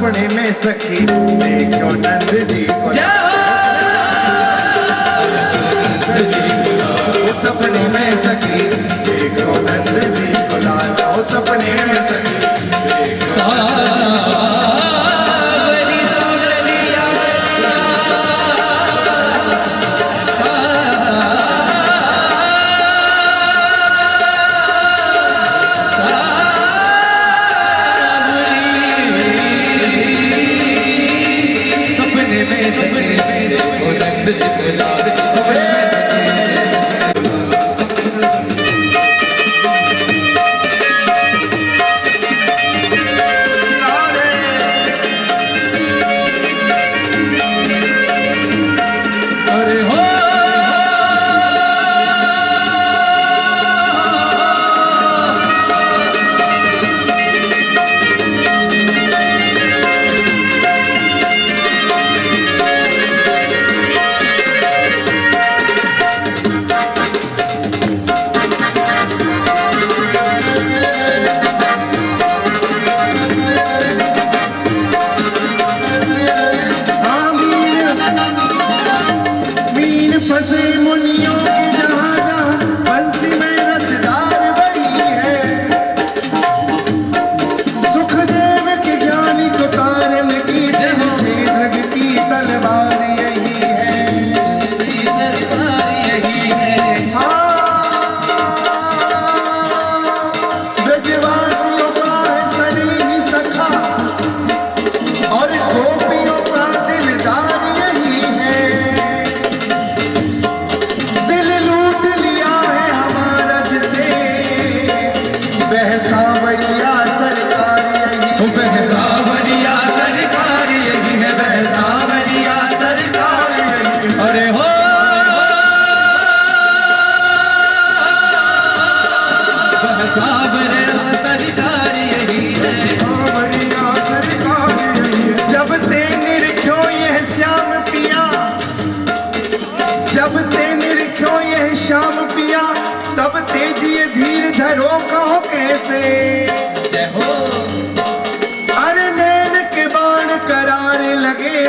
सपने में सखी देखो नंद जी को, सपने में सखी देखो नंद जी को लाला, ओ सपने में सखी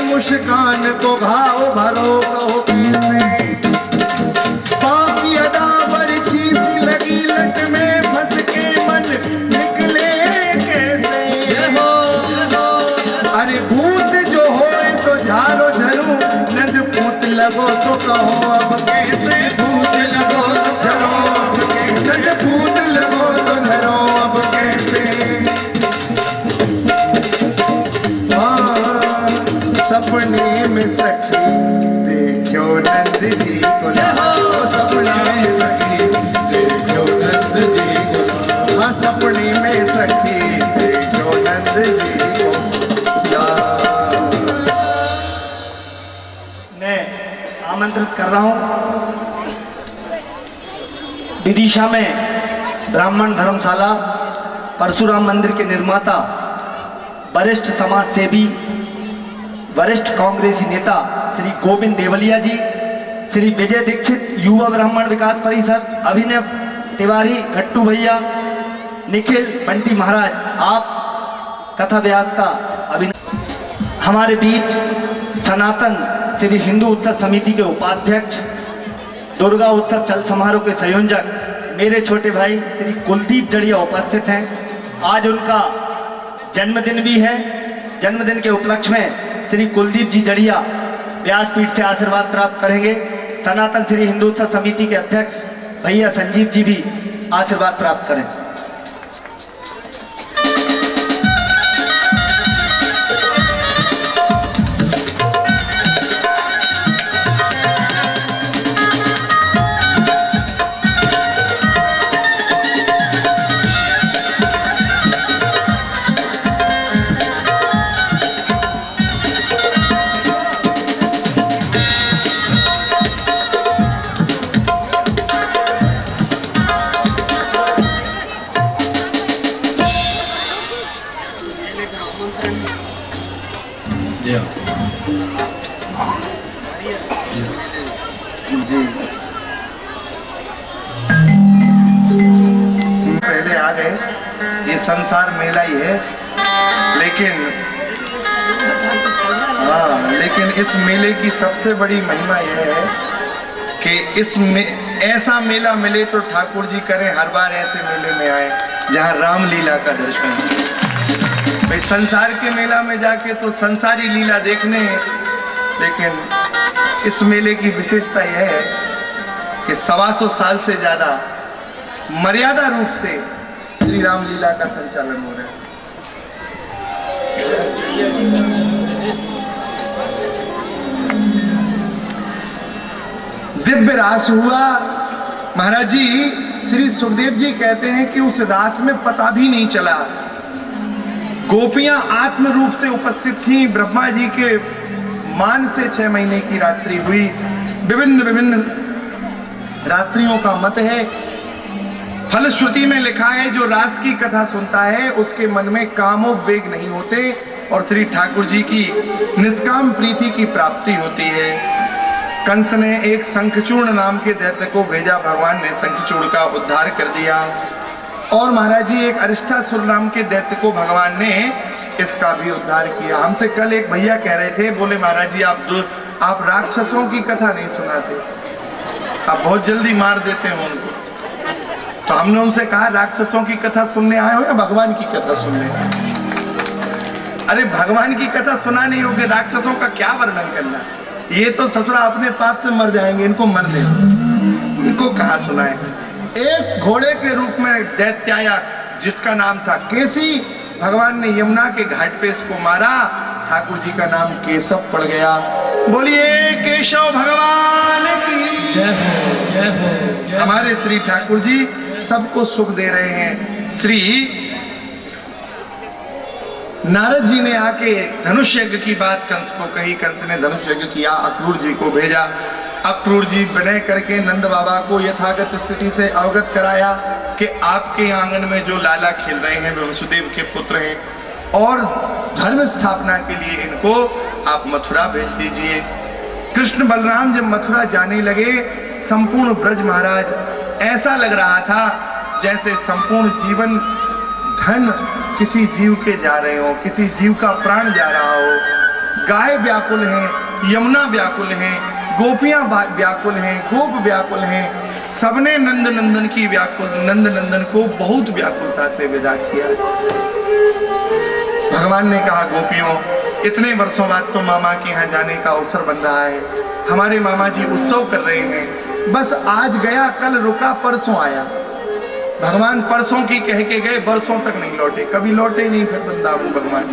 मुस्कान को घाव भरो कहो कैसे, बाकी अदा बरछी सी लगी लट में फंस के मन निकले कैसे। अरे भूत जो होए तो झारो झरू, नंद पूत लगो तो कहो अब कैसे, भूत लगो तो झरो, नंद पूत लगो तो झरो अब कैसे। सपने में सखी देखो नंद जी को लाओ, सपने में सखी देखो नंद जी को, हाँ सपने में सखी देखो नंद जी को लाओ। मैं आमंत्रित कर रहा हूँ विदिशा में ब्राह्मण धर्मशाला परशुराम मंदिर के निर्माता, वरिष्ठ समाज सेवी, वरिष्ठ कांग्रेसी नेता श्री गोविंद देवलिया जी, श्री विजय दीक्षित, युवा ब्राह्मण विकास परिषद, अभिनव तिवारी, गट्टू भैया, निखिल, बंटी महाराज, आप कथा व्यास का अभिनव। हमारे बीच सनातन श्री हिंदू उत्सव समिति के उपाध्यक्ष, दुर्गा उत्सव चल समारोह के संयोजक मेरे छोटे भाई श्री कुलदीप जड़िया उपस्थित हैं। आज उनका जन्मदिन भी है। जन्मदिन के उपलक्ष्य में श्री कुलदीप जी जड़िया व्यासपीठ से आशीर्वाद प्राप्त करेंगे। सनातन श्री हिंदू उत्सव समिति के अध्यक्ष भैया संजीव जी भी आशीर्वाद प्राप्त करें। जी पहले आ गए, ये संसार मेला ही है, लेकिन हाँ, लेकिन इस मेले की सबसे बड़ी महिमा यह है कि ऐसा मेला मिले तो ठाकुर जी करें हर बार ऐसे मेले में आए जहाँ रामलीला का दर्शन हो। भाई संसार के मेला में जाके तो संसारी लीला देखने हैं, लेकिन इस मेले की विशेषता यह है कि 125 साल से ज्यादा मर्यादा रूप से श्री रामलीला का संचालन हो रहा है। दिव्य रास हुआ। महाराज जी, श्री सुखदेव जी कहते हैं कि उस रास में पता भी नहीं चला। गोपियां आत्म रूप से उपस्थित थीं। ब्रह्मा जी के मान से 6 महीने की रात्रि हुई। विभिन्न विभिन्न रात्रियों का मत है। फलश्रुति में लिखा है जो रास की कथा सुनता है उसके मन में कामोवेग नहीं होते और श्री ठाकुर जी की निष्काम प्रीति की प्राप्ति होती है। कंस ने एक शंखचूर्ण नाम के दैत्य को भेजा, भगवान ने शंखचूर्ण का उद्धार कर दिया। और महाराज जी, एक अरिष्टासुर नाम के दैत्य को भगवान ने इसका भी उद्धार किया। हमसे कल एक भैया कह रहे थे, बोले महाराज जी आप राक्षसों की कथा नहीं सुनाते, आप बहुत जल्दी मार देते हो उनको। तो हमने उनसे कहा राक्षसों की कथा सुनने आए हो या भगवान की कथा सुनने? अरे भगवान की कथा सुना नहीं होगे, राक्षसों का क्या वर्णन करना। ये तो ससुरा अपने पाप से मर जाएंगे, इनको मर दे, इनको कहा सुनाए। एक घोड़े के रूप में दैत्य आया जिसका नाम था केसी। भगवान ने यमुना के घाट पे इसको मारा, ठाकुर जी का नाम केशव पड़ गया। बोलिए केशव भगवान की जय हो, जय हो, जय हो। हमारे श्री ठाकुर जी सबको सुख दे रहे हैं। श्री नारद जी ने आके धनुष यज्ञ की बात कंस को कही। कंस ने धनुष यज्ञ किया, अक्रूर जी को भेजा। अक्रूर जी विनय करके नंद बाबा को यथागत स्थिति से अवगत कराया कि आपके आंगन में जो लाला खेल रहे हैं वे वसुदेव के पुत्र हैं और धर्म स्थापना के लिए इनको आप मथुरा भेज दीजिए। कृष्ण बलराम जब मथुरा जाने लगे, संपूर्ण ब्रज महाराज ऐसा लग रहा था जैसे संपूर्ण जीवन धन किसी जीव के जा रहे हो, किसी जीव का प्राण जा रहा हो। गाय व्याकुल हैं, यमुना व्याकुल हैं, गोपियां व्याकुल हैं, गोप व्याकुल हैं। सबने नंद नंदन की नंद नंदन को बहुत व्याकुलता से विदा किया। भगवान ने कहा गोपियों, इतने वर्षों बाद तो मामा के यहाँ जाने का अवसर बन रहा है। हमारे मामा जी उत्सव कर रहे हैं, बस आज गया कल रुका परसों आया। भगवान परसों की कह के गए, बरसों तक नहीं लौटे, कभी लौटे नहीं फिर वृंदावन भगवान।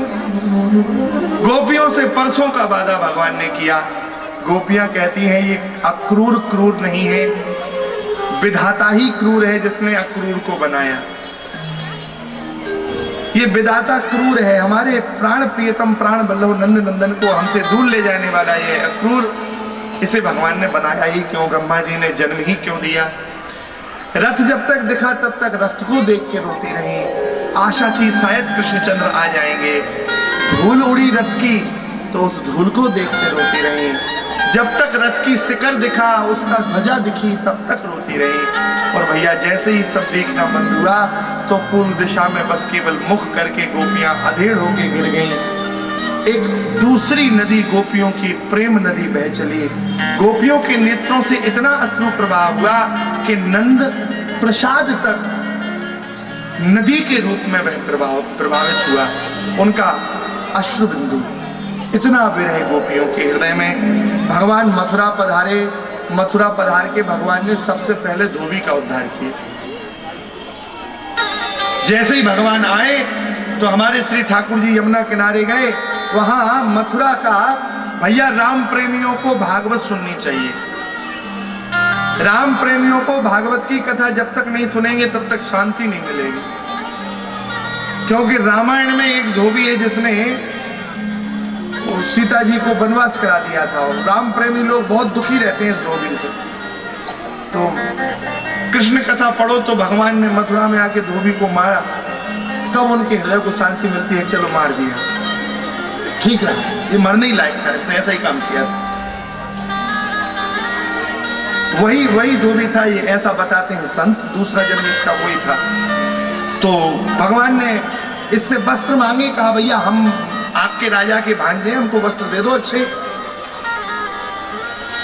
गोपियों से परसों का वादा भगवान ने किया। गोपियां कहती हैं ये अक्रूर क्रूर नहीं है, विधाता ही क्रूर है जिसने अक्रूर को बनाया। ये विधाता क्रूर है, हमारे प्राण प्रियतम प्राण बल्लभ नंद नंदन को हमसे दूर ले जाने वाला ये अक्रूर, इसे भगवान ने बनाया ही क्यों, ब्रह्मा जी ने जन्म ही क्यों दिया। रथ जब तक दिखा तब तक रथ को देख के रोती रही। आशा थी शायद कृष्णचंद्र आ जाएंगे। धूल उड़ी रथ की तो उस धूल को देखते रोती रही। जब तक रथ की शिखर दिखा, उसका ध्वजा दिखी, तब तक रोती रही। और भैया जैसे ही सब देखना बंद हुआ तो पूर्व दिशा में बस केवल मुख करके गोपियां अधेड़ होके गिर गईं। एक दूसरी नदी गोपियों की प्रेम नदी बह चली। गोपियों के नेत्रों से इतना अश्रु प्रवाह हुआ कि नंद प्रसाद तक नदी के रूप में वह प्रभावित हुआ। उनका अश्रु बिंदु इतना विरह गोपियों के हृदय में। भगवान मथुरा पधारे। मथुरा पधार के भगवान ने सबसे पहले धोबी का उद्धार किया। जैसे ही भगवान आए तो हमारे श्री ठाकुर जी यमुना किनारे गए। वहां मथुरा का भैया राम प्रेमियों को भागवत सुननी चाहिए। राम प्रेमियों को भागवत की कथा जब तक नहीं सुनेंगे तब तक शांति नहीं मिलेगी। क्योंकि रामायण में एक धोबी है जिसने सीता जी को वनवास करा दिया था। और राम प्रेमी लोग बहुत दुखी रहते हैं इस धोबी से। तो कृष्ण कथा पढ़ो तो भगवान ने मथुरा में आके धोबी को मारा, तब उनके हृदय को शांति मिलती है। चलो मार दिया, ठीक रहा, ये मरने ही लायक था, इसने ऐसा ही काम किया था। वही धोबी था ये, ऐसा बताते हैं संत। दूसरा जन्म इसका वही था। तो भगवान ने इससे वस्त्र मांगे, कहा भैया हम आपके राजा के भांजे, हमको वस्त्र दे दो अच्छे।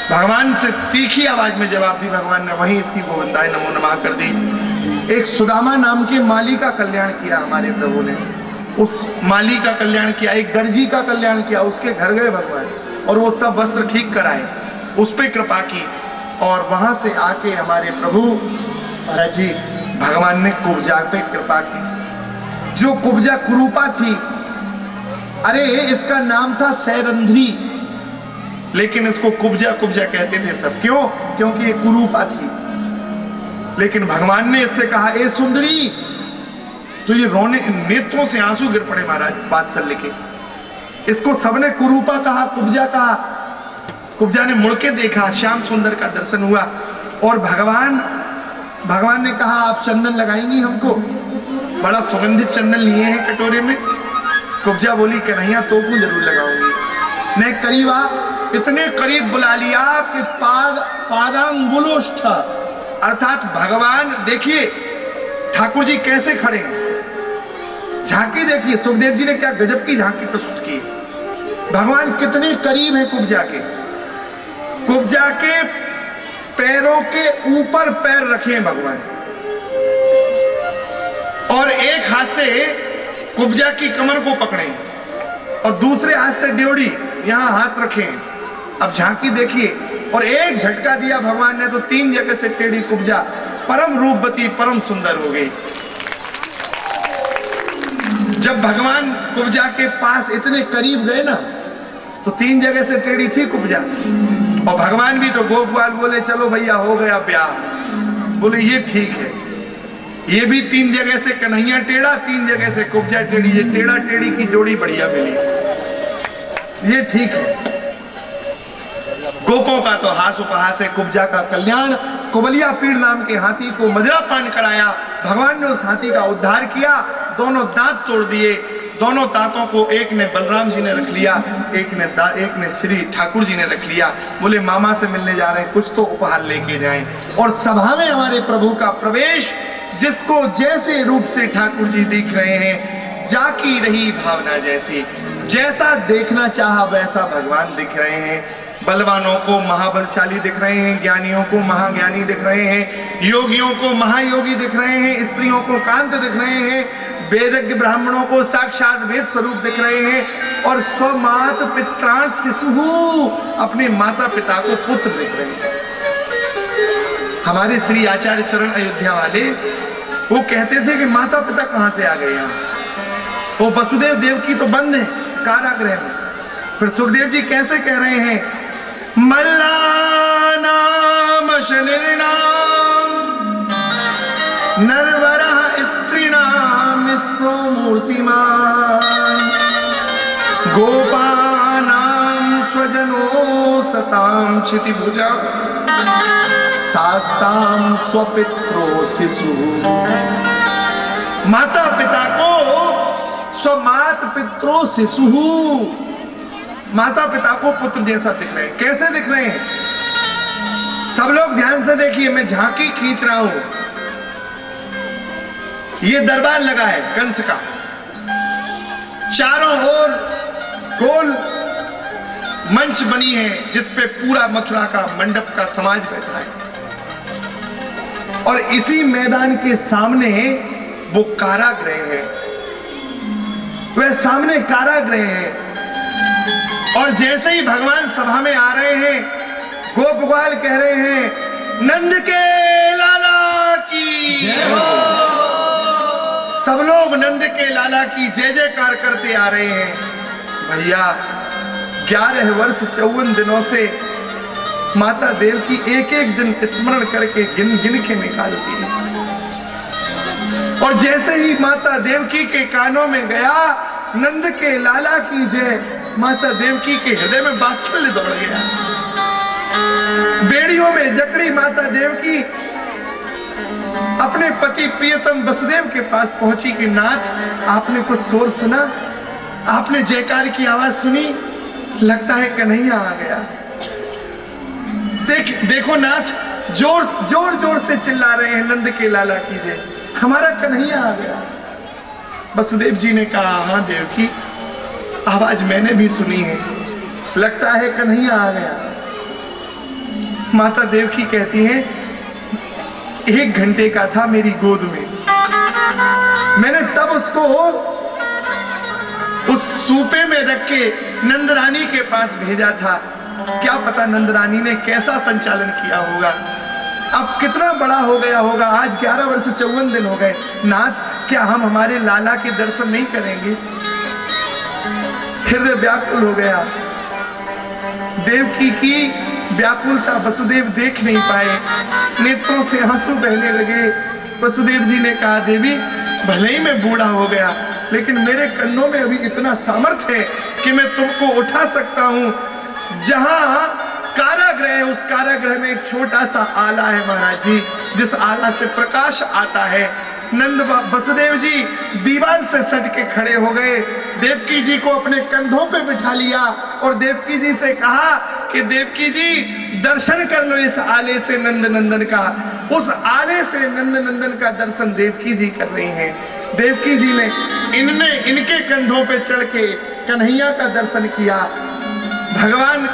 भगवान से तीखी आवाज में जवाब दी भगवान ने, वहीं इसकी गोविंदाय नमो नमः कर दी। एक सुदामा नाम के माली का कल्याण किया हमारे प्रभु ने, उस माली का कल्याण किया, एक दर्जी का कल्याण किया, उसके घर गए भगवान और वो सब वस्त्र ठीक कराए, उस पर कृपा की। और वहां से आके हमारे प्रभु महाराज जी भगवान ने कुब्जा पे कृपा की। जो कुब्जा कुरूपा थी, अरे इसका नाम था सैरंध्री, लेकिन इसको कुब्जा कुब्जा कहते थे सब। क्यों? क्योंकि ये कुरूपा थी। लेकिन भगवान ने इससे कहा, ए सुंदरी, तो ये रोने, नेत्रों से आंसू गिर पड़े महाराज वात्सल्य के। इसको सबने कुरूपा कहा, कुब्जा कहा। कुब्जा ने मुड़ के देखा, श्याम सुंदर का दर्शन हुआ और भगवान ने कहा, आप चंदन लगाएंगी हमको? बड़ा सुगंधित चंदन लिए हैं कटोरे में। कुब्जा बोली, कन्हैया तो को जरूर लगाऊंगी। ने करीब आ, इतने करीब बुला लिया कि पादांगुलोष्ठ, अर्थात भगवान देखिए ठाकुर जी कैसे खड़े हैं। झांकी देखिए, सुखदेव जी ने क्या गजब की झांकी प्रस्तुत की। भगवान कितने करीब है कुब्जा के। कुब्जा के पैरों के ऊपर पैर रखे भगवान और एक हाथ से कुब्जा की कमर को पकड़े और दूसरे हाथ से ड्योढ़ी यहां हाथ रखे। अब झांकी देखिए और एक झटका दिया भगवान ने तो 3 जगह से टेढ़ी कुब्जा परम रूपवती, परम सुंदर हो गई। जब भगवान कुब्जा के पास इतने करीब गए ना तो 3 जगह से टेढ़ी थी कुब्जा। और भगवान भी तो गोपाल बोले, चलो भैया हो गया ब्याह। बोले ये ठीक है। ये भी 3 जगह से कन्हैया टेढ़ा, 3 जगह से कुब्जा टेढ़ी। ये टेढ़ा टेढ़ी की जोड़ी बढ़िया मिली, ये ठीक है। गोपों का तो हास उपहास है। कुब्जा का कल्याण, कुबलिया पीड़ नाम के हाथी को मदिरा पान कराया। भगवान ने उस हाथी का उद्धार किया, दोनों दांत तोड़ दिए। दोनों दांतों को एक ने बलराम जी ने रख लिया, एक ने श्री ठाकुर जी ने रख लिया। बोले मामा से मिलने जा रहे हैं, कुछ तो उपहार लेके जाएं। और सभा में हमारे प्रभु का प्रवेश, जिसको जैसे रूप से ठाकुर जी दिख रहे हैं, जाकी रही भावना जैसी, जैसा देखना चाहा वैसा भगवान दिख रहे हैं। बलवानों को महाबलशाली दिख रहे हैं, ज्ञानियों को महाज्ञानी दिख रहे हैं, योगियों को महायोगी दिख रहे हैं, स्त्रियों को कांत दिख रहे हैं, वेदज्ञ ब्राह्मणों को साक्षात वेद स्वरूप दिख रहे हैं और स्वमात पित्राण शिशु, अपने माता पिता को पुत्र दिख रहे हैं। हमारे श्री आचार्य चरण अयोध्या वाले वो कहते थे कि माता पिता कहां से आ गए यहाँ। वो वसुदेव देव की तो बंद है कारागृह में। फिर सुखदेव जी कैसे कह रहे हैं, मल्लानाम शनिर्नाम नरवरः स्त्रीणाम स्प्रो मूर्तिमान गोपानाम स्वजनो सताम क्षितिभुजा सास्ताम स्वपित्रो शिशु। माता पिता को स्वमात पित्रो शिशु, माता पिता को पुत्र जैसा दिख रहे हैं। कैसे दिख रहे हैं? सब लोग ध्यान से देखिए, मैं झांकी खींच रहा हूं। ये दरबार लगा है कंस का, चारों ओर गोल मंच बनी है जिसपे पूरा मथुरा का मंडप का समाज बैठा है। और इसी मैदान के सामने वो कारागृह है, वह सामने कारागृह है। और जैसे ही भगवान सभा में आ रहे हैं, गोपगोपाल कह रहे हैं, नंद के लाला की जय हो। सब लोग नंद के लाला की जय जयकार करते आ रहे हैं। भैया 11 वर्ष 54 दिनों से माता देव की एक एक दिन स्मरण करके गिन गिन के निकालती है। और जैसे ही माता देवकी के कानों में गया, नंद के लाला की जय, माता देवकी के हृदय में वात्सल्य दौड़ गया। बेड़ियों में जकड़ी माता देवकी अपने पति प्रियतम वसुदेव के पास पहुंची कि नाथ, आपने कुछ शोर सुना? आपने जयकार की आवाज सुनी? लगता है कन्हैया आ गया। देखो नाथ, जोर जोर से चिल्ला रहे हैं, नंद के लाला की जय, हमारा कन्हैया आ गया। वसुदेव जी ने कहा, हाँ देवकी, आवाज मैंने भी सुनी है, लगता है कन्हैया आ गया। माता देवकी कहती हैं 1 घंटे का था मेरी गोद में, मैंने तब उसको उस सूपे में रख के नंदरानी के पास भेजा था। क्या पता नंदरानी ने कैसा संचालन किया होगा, अब कितना बड़ा हो गया होगा। आज 11 वर्ष 54 दिन हो गए। नाथ, क्या हम हमारे लाला के दर्शन नहीं करेंगे? हृदय व्याकुल हो गया। देवकी की व्याकुलता वसुदेव देख नहीं पाए, नेत्रों से आंसू बहने लगे। वसुदेव जी ने कहा, देवी भले ही मैं बूढ़ा हो गया, लेकिन मेरे कंधों में अभी इतना सामर्थ्य है कि मैं तुमको उठा सकता हूं। जहां कारागृह है, उस कारागृह में एक छोटा सा आला है महाराज जी, जिस आला से प्रकाश आता है। नंद वसुदेव जी दीवार से सट के खड़े हो गए, देवकी जी को अपने कंधों पे बिठा लिया और देवकी जी से कहा कि देवकी जी दर्शन कर लो इस आले से नंद नंदन का। उस आले से नंद नंदन का दर्शन देवकी जी कर रही हैं। देवकी जी ने इनके कंधों पे चढ़ के कन्हैया का दर्शन किया। भगवान